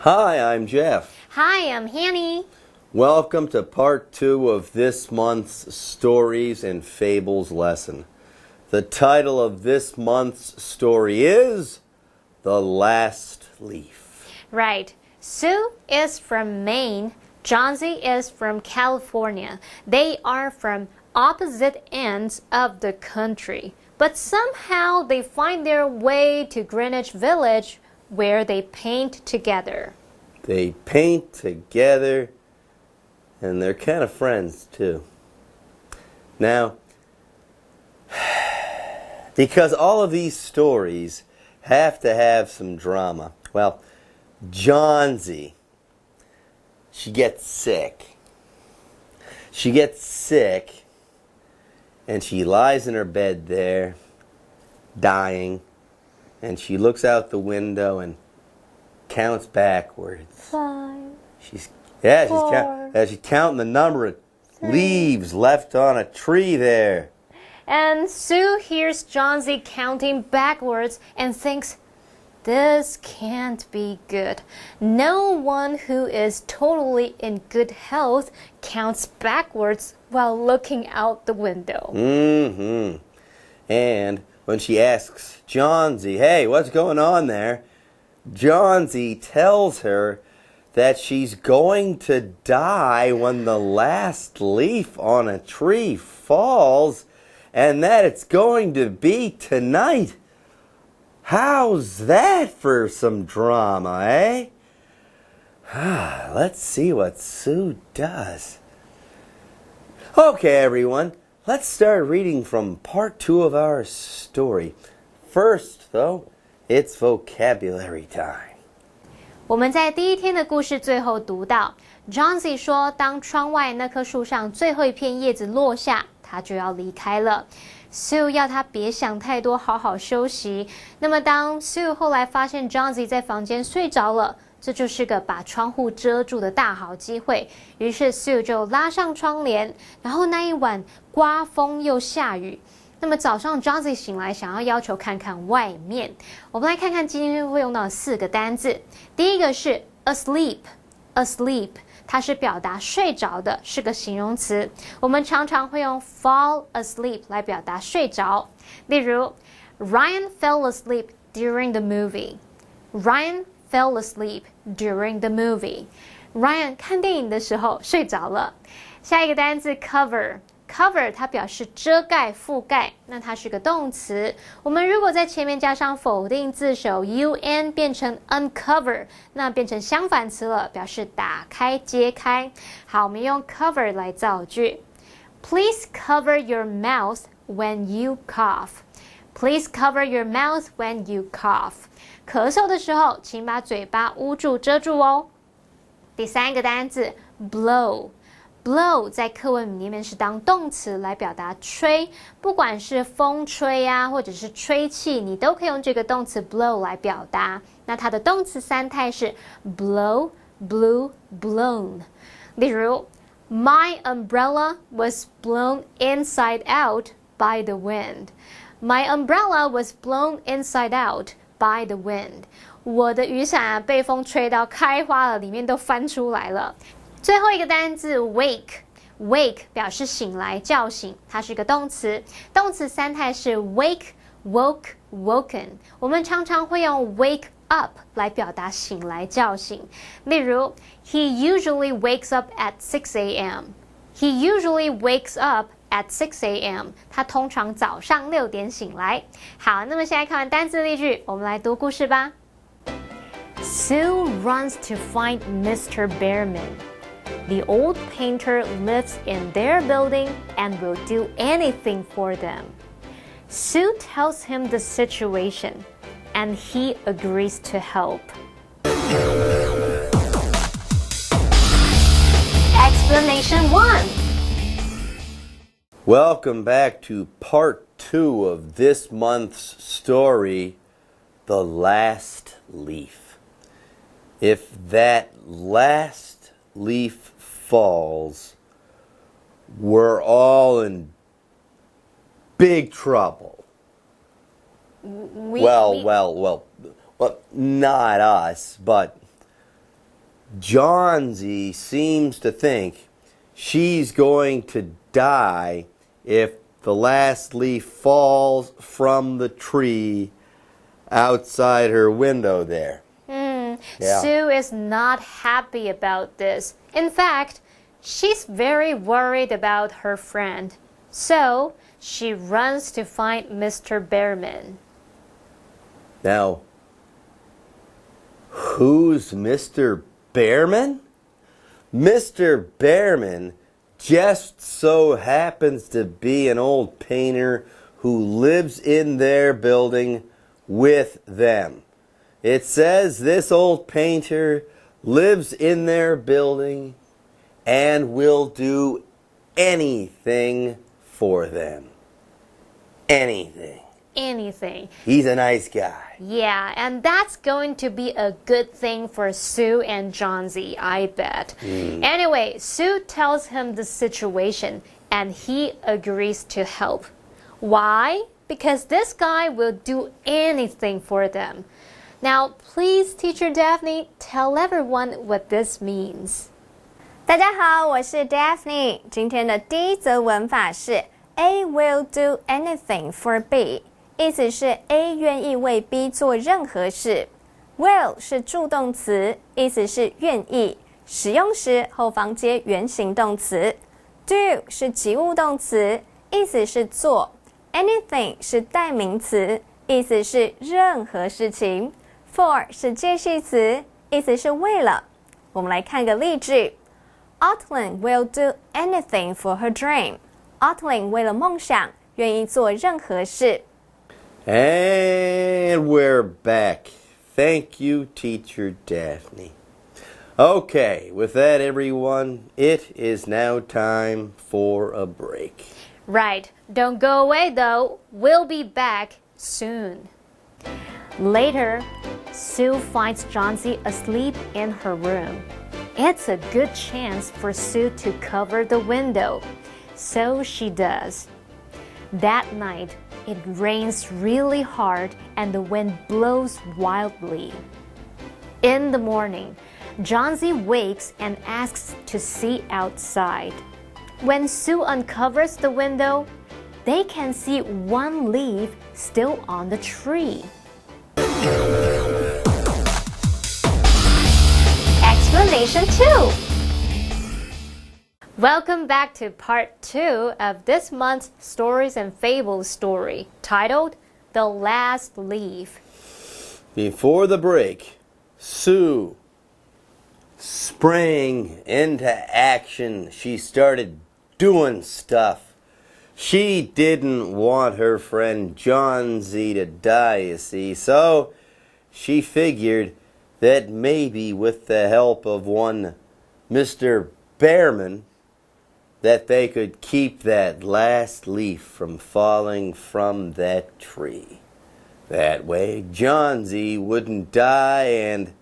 Hi, I'm Jeff. Hi, I'm Hanny. Welcome to part 2 of this month's Stories and Fables lesson. The title of this month's story is The Last Leaf. Right. Sue is from Maine. Johnsy is from California. They are from opposite ends of the country. But somehow they find their way to Greenwich Village where they paint together. They paint together, and they're kind of friends too. Now, because all of these stories have to have some drama, well, Johnsy, she gets sick. She gets sick, and she lies in her bed there, dying, and she looks out the window and counts backwards. 5. She's 4, counting the number of 3. leaves left on a tree there. And Sue hears Johnsy counting backwards and thinks, this can't be good. No one who is totally in good health counts backwards while looking out the window. And when she asks Johnsy, hey, what's going on there? Johnsy tells her that she's going to die when the last leaf on a tree falls, and that it's going to be tonight. How's that for some drama, eh? Let's see what Sue does. Okay, everyone, let's start reading from part 2 of our story. First, though, it's vocabulary time. 我们在第一天的故事最后读到 Johnsy 说当窗外那棵树上最后一片叶子落下，他就要离开了。Sue 要他别想太多，好好休息。那么当 Sue 后来发现 Johnsy 在房间睡着了，这就是个把窗户遮住的大好机会。于是 Sue 就拉上窗帘，然后那一晚刮风又下雨。那么早上 Johnsy 醒来，想要求看看外面。我们来看看今天会用到4个单字。第一个是 asleep，asleep。它是表达睡着的，是个形容词。我们常常会用 fall asleep 来表达睡着。例如 Ryan fell asleep during the movie. Ryan fell asleep during the movie. Ryan 看电影的时候睡着了。下一个单字 cover。Cover 它表示遮盖、覆盖，那它是个动词。我们如果在前面加上否定字首 un 变成 uncover， 那变成相反词了，表示打开、揭开。好，我们用 cover 来造句。Please cover your mouth when you cough. Please cover your mouth when you cough. 咳嗽的时候，请把嘴巴捂住、遮住哦。第3个单字 blow。Blow 在课文里面是当动词来表达吹，不管是风吹啊，或者是吹气，你都可以用这个动词 blow 来表达。那它的动词3态是 blow, blew, blown。例如 My umbrella was blown inside out by the wind. My umbrella was blown inside out by the wind. 我的雨伞被风吹到开花了，里面都翻出来了。最后一个单字 wake 表示醒来、叫醒，它是个动词。动词3态是 wake, woke, woken。我们常常会用 wake up 来表达醒来、叫醒。例如 He usually wakes up at 6 a.m. He usually wakes up at 6 a.m. 他通常早上6点醒来。好，那么现在看完单字例句，我们来读故事吧。Sue runs to find Mr. Bearman.The old painter lives in their building and will do anything for them. Sue tells him the situation, and he agrees to help. Explanation 1. Welcome back to part 2 of this month's story, The Last Leaf. If that last leaf falls, we're all in big trouble. Well, not us, but Johnsy seems to think she's going to die if the last leaf falls from the tree outside her window there. Yeah. Sue is not happy about this. In fact, she's very worried about her friend. So, she runs to find Mr. Bearman. Now, who's Mr. Bearman? Mr. Bearman just so happens to be an old painter who lives in their building with them. It says this old painter lives in their building and will do anything for them. Anything. Anything. He's a nice guy. Yeah, and that's going to be a good thing for Sue and Johnsy, I bet. Anyway, Sue tells him the situation and he agrees to help. Why? Because this guy will do anything for them. Now, please, Teacher Daphne, tell everyone what this means. 大家好，我是 Daphne。今天的第一则文法是 A will do anything for B， 意思是 A 愿意为 B 做任何事。Will 是助动词，意思是愿意，使用时后方接原形动词。Do 是及物动词，意思是做。Anything 是代名词，意思是任何事情。For 是介系词，意思是为了。我们来看个例句。Otlin will do anything for her dream. Otlin 为了梦想，愿意做任何事。And we're back. Thank you, Teacher Daphne. Okay, with that, everyone, it is now time for a break. Right. Don't go away, though. We'll be back soon. Later, Sue finds Johnsy asleep in her room. It's a good chance for Sue to cover the window. So she does. That night, it rains really hard and the wind blows wildly. In the morning, Johnsy wakes and asks to see outside. When Sue uncovers the window, they can see one leaf still on the tree. Explanation 2. Welcome back to part 2 of this month's Stories and Fables story, titled The Last Leaf. Before the break, Sue sprang into action. She started doing stuff. She didn't want her friend Johnsy to die, you see, so she figured that maybe with the help of one Mr. Bearman, that they could keep that last leaf from falling from that tree. That way, Johnsy wouldn't die and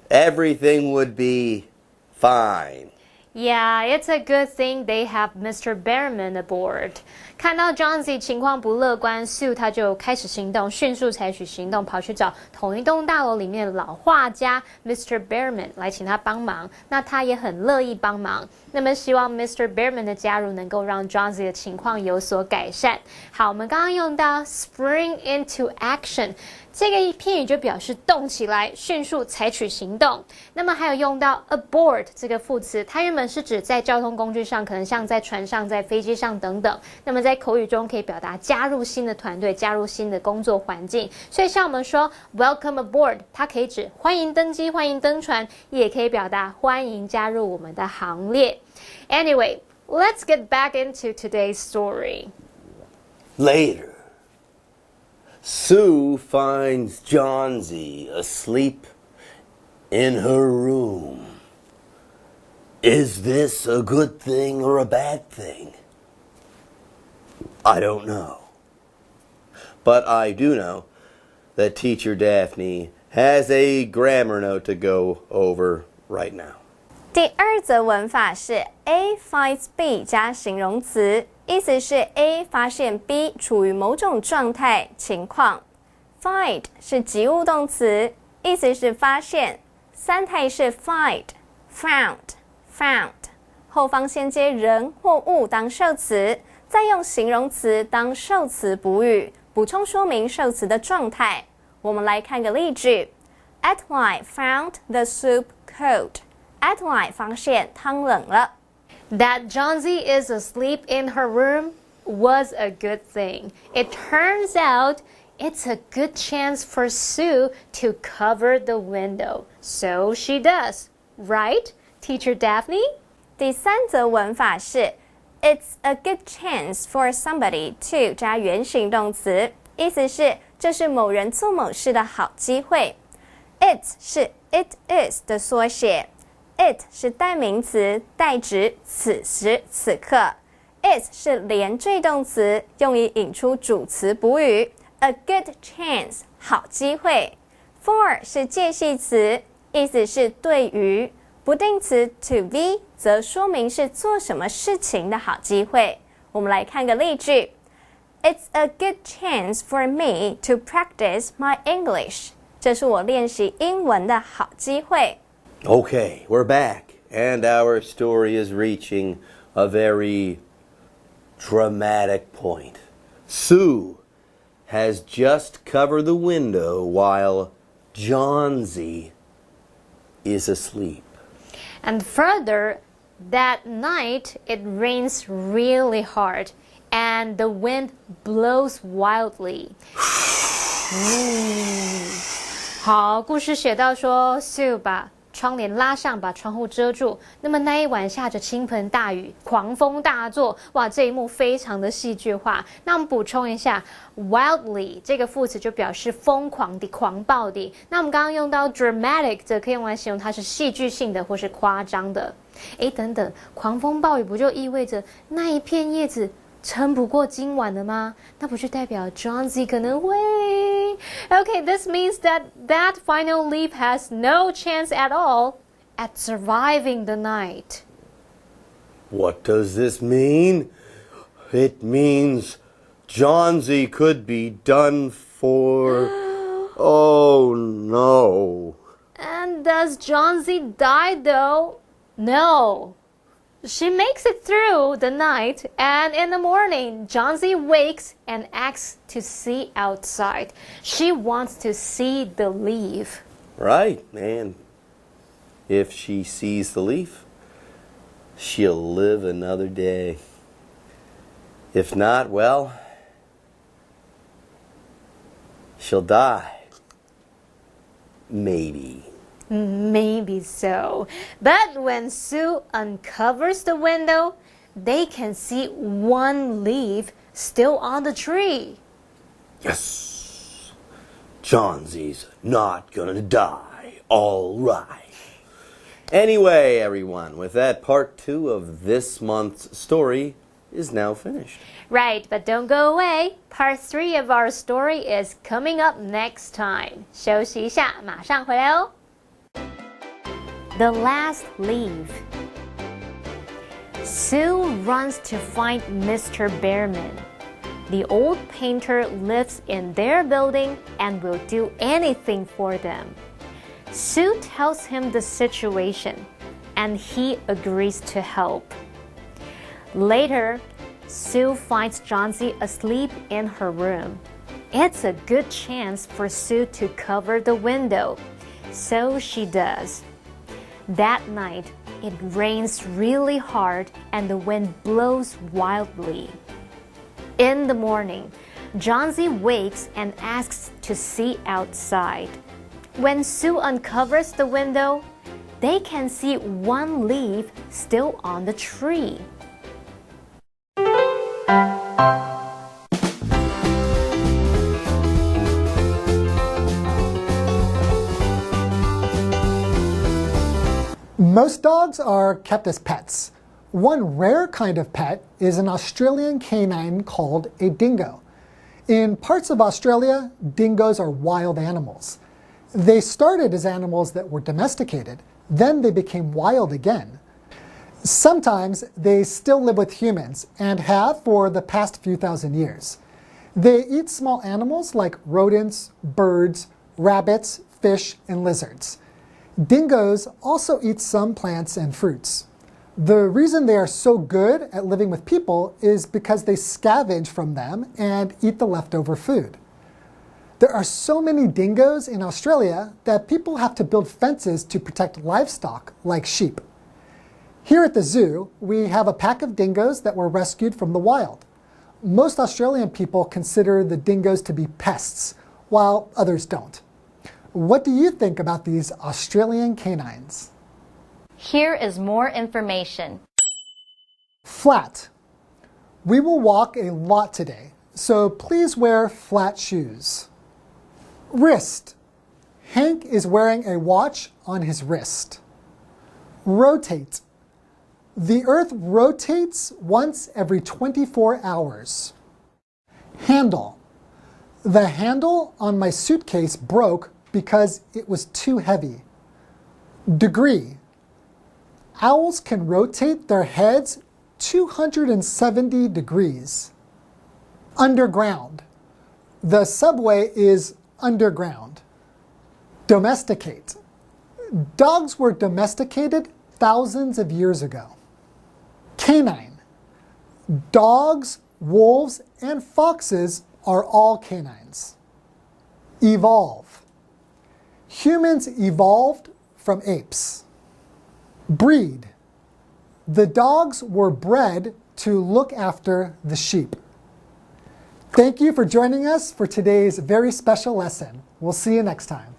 everything would be fine. Yeah, it's a good thing they have Mr. Bearman aboard. 看到 Johnsy 情况不乐观 ，Sue 他就开始行动，迅速采取行动，跑去找同一栋大楼里面的老画家 Mr. Bearman 来请他帮忙。那他也很乐意帮忙。那么希望 Mr. Bearman 的加入能够让 Johnsy 的情况有所改善。好，我们刚刚用到 spring into action。这个片语就表示动起来，迅速采取行动。那么还有用到 aboard 这个副词，它原本是指在交通工具上，可能像在船上、在飞机上等等。那么在口语中可以表达加入新的团队、加入新的工作环境。所以像我们说 welcome aboard， 它可以指欢迎登机、欢迎登船，也可以表达欢迎加入我们的行列。Anyway, let's get back into today's story. Later, Sue finds Johnsy asleep in her room. Is this a good thing or a bad thing? I don't know. But I do know that Teacher Daphne has a grammar note to go over right now. 第二则文法是 A finds B 加形容词，意思是 A 发现 B 处于某种状态、情况。Find 是及物动词，意思是发现。三态是 find、found、found， 后方先接人或物当受词，再用形容词当受词补语，补充说明受词的状态。我们来看个例句 ：Adeline found the soup cold. Adeline 发现汤冷了。That Johnsy is asleep in her room was a good thing. It turns out it's a good chance for Sue to cover the window. So she does, right, Teacher Daphne? 第三则文法是 It's a good chance for somebody to 加原形动词，意思是这是某人做某事的好机会。It 是 it is 的缩写， it 是代名词，代指此时此刻。Is 是连缀动词，用以引出主词补语。A good chance 好机会。For 是介系词，意思是对于。不定词 to be 则说明是做什么事情的好机会。我们来看个例句 It's a good chance for me to practice my English. 这是我练习英文的好机会。Okay, we're back, and our story is reaching a very dramatic point. Sue has just covered the window while Johnsy is asleep. And further, that night it rains really hard and the wind blows wildly. 好，故事写到说 Sue 把窗帘拉上，把窗户遮住。那么那一晚下着倾盆大雨，狂风大作，哇，这一幕非常的戏剧化。那我们补充一下 ，wildly 这个副词就表示疯狂的、狂暴的。那我们刚刚用到 dramatic， 则可以用来形容它是戏剧性的或是夸张的。诶，等等，狂风暴雨不就意味着那一片叶子撑不过今晚了吗？那不就代表 Johnsy 可能会 Okay, this means that final leaf has no chance at all at surviving the night. What does this mean? It means Johnsy could be done for... Oh, no. And does Johnsy die though? No. She makes it through the night, and in the morning, Johnsy wakes and asks to see outside. She wants to see the leaf. Right, and if she sees the leaf, she'll live another day. If not, well, she'll die. Maybe. Maybe so. But when Sue uncovers the window, they can see one leaf still on the tree. Yes. Johnsy's not gonna die. All right. Anyway, everyone, with that, part 2 of this month's story is now finished. Right, but don't go away. Part 3 of our story is coming up next time. 休息一下，马上回来哦。The last leaf. Sue runs to find Mr. Bearman. The old painter lives in their building and will do anything for them. Sue tells him the situation, and he agrees to help. Later, Sue finds Johnsy asleep in her room. It's a good chance for Sue to cover the window, so she does. That night, it rains really hard and the wind blows wildly. In the morning, Johnsy wakes and asks to see outside. When Sue uncovers the window, they can see one leaf still on the tree. Most dogs are kept as pets. One rare kind of pet is an Australian canine called a dingo. In parts of Australia, dingoes are wild animals. They started as animals that were domesticated, then they became wild again. Sometimes they still live with humans and have for the past few thousand years. They eat small animals like rodents, birds, rabbits, fish, and lizards. Dingoes also eat some plants and fruits. The reason they are so good at living with people is because they scavenge from them and eat the leftover food. There are so many dingoes in Australia that people have to build fences to protect livestock like sheep. Here at the zoo, we have a pack of dingoes that were rescued from the wild. Most Australian people consider the dingoes to be pests, while others don't. What do you think about these Australian canines? Here is more information. Flat. We will walk a lot today, so please wear flat shoes. Wrist. Hank is wearing a watch on his wrist. Rotate. The Earth rotates once every 24 hours. Handle. The handle on my suitcase broke because it was too heavy. Degree. Owls can rotate their heads 270 degrees. Underground. The subway is underground. Domesticate. Dogs were domesticated thousands of years ago. Canine. Dogs, wolves, and foxes are all canines. Evolve. Humans evolved from apes. Breed. The dogs were bred to look after the sheep. Thank you for joining us for today's very special lesson. We'll see you next time.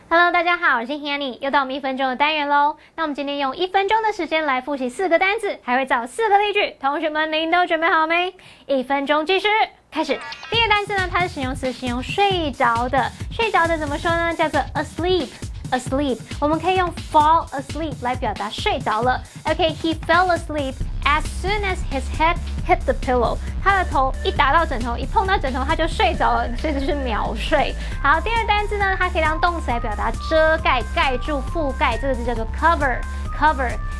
Hello， 大家好，我是 Hanny， 又到我们1分钟的单元喽。那我们今天用1分钟的时间来复习4个单字，还会造4个例句。同学们，您都准备好没？1分钟计时，开始。第一个单词呢，它是形容词，形容睡着的。睡着的怎么说呢？叫做 asleep。asleep， 我们可以用 fall asleep 来表达睡着了。OK，he fell asleep as soon as his head hit the pillow。他的头一打到枕头，一碰到枕头，他就睡着了，所以就是秒睡。好，第二单字呢，它可以当动词来表达遮盖、盖住、覆盖，这个字叫做 cover。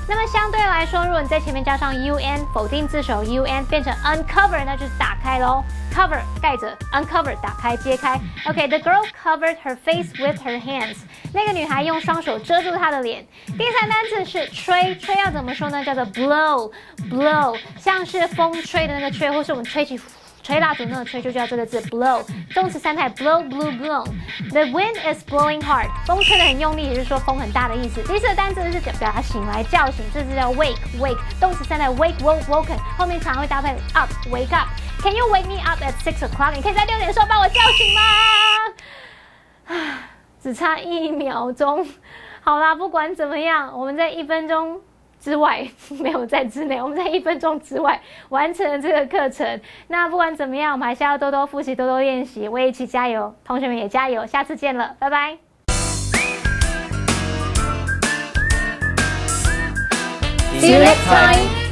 那么相对来说，如果你在前面加上 un 否定字首 un 变成 uncover， 那就是打开咯。cover 盖着 ，uncover 打开揭开。OK，the girl covered her face with her hands。那个女孩用双手遮住她的脸。第三单字是吹，吹要怎么说呢？叫做 blow，像是风吹的那个吹，或是我们吹起。吹蜡烛那个吹就叫这个字 blow， 动词三态 blow blew blown。The wind is blowing hard， 风吹得很用力，也就是说风很大的意思。第四个单词是表达醒来叫醒，这字叫 wake， 动词三态 wake woke woken， 后面常会搭配 up wake up。Can you wake me up at 6 o'clock？ 你可以在6点的时候把我叫醒吗？只差1秒钟。好啦，不管怎么样，我们在1分钟。之外没有在之内，我们在1分钟之外完成了这个课程。那不管怎么样，我们还是要多多复习，多多练习，我也一起加油，同学们也加油，下次见了，拜拜。See you next time.